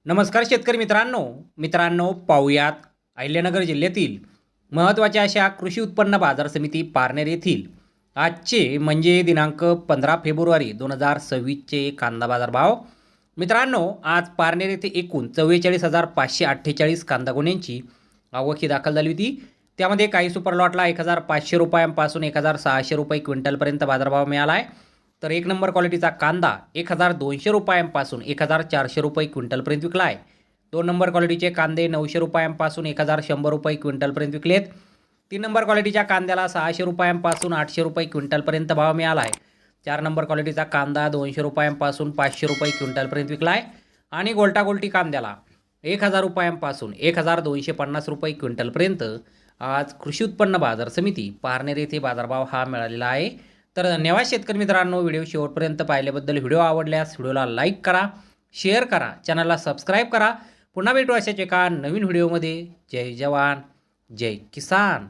नमस्कार शेतकरी मित्रांनो पाहुयात अहिल्यानगर जिल्ह्यातील महत्त्वाच्या अशा कृषी उत्पन्न बाजार समिती पारनेर येथील आजचे म्हणजे दिनांक 15 फेब्रुवारी 2026चे कांदा बाजार भाव। मित्रांनो, आज पारनेर येथे एकूण 44,548 कांदा गुन्ह्यांची आवक ही दाखल झाली होती। त्यामध्ये काही सुपर लॉटला 1,500 रुपयांपासून 1,600 रुपये क्विंटलपर्यंत बाजारभाव मिळाला आहे। तर एक नंबर क्वालिटीचा कांदा 1,200 रुपयांपासून 1,400 रुपये क्विंटलपर्यंत विकला आहे। दोन नंबर क्वालिटीचे कांदे 900 रुपयांपासून 1,100 रुपये क्विंटलपर्यंत विकलेत। तीन नंबर क्वालिटीच्या कांद्याला 600 रुपयांपासून 800 रुपये क्विंटलपर्यंत भाव मिळाला आहे। चार नंबर क्वालिटीचा कांदा 200 रुपयांपासून 500 रुपये क्विंटलपर्यंत विकला आहे। आणि गोल्टी कांद्याला 1,000 रुपयांपासून 1,250 रुपये क्विंटलपर्यंत आज कृषी उत्पन्न बाजार समिती पारनेर येथे बाजारभाव हा मिळालेला आहे। तर धन्यवाद शेतकरी मित्रांनो, व्हिडिओ शेवटपर्यंत पाहिल्याबद्दल। व्हिडिओ आवडल्यास व्हिडिओला लाईक करा, शेअर करा, चॅनलला सबस्क्राईब करा। पुन्हा भेटू अशाच एका नवीन व्हिडिओमध्ये। जय जवान जय किसान।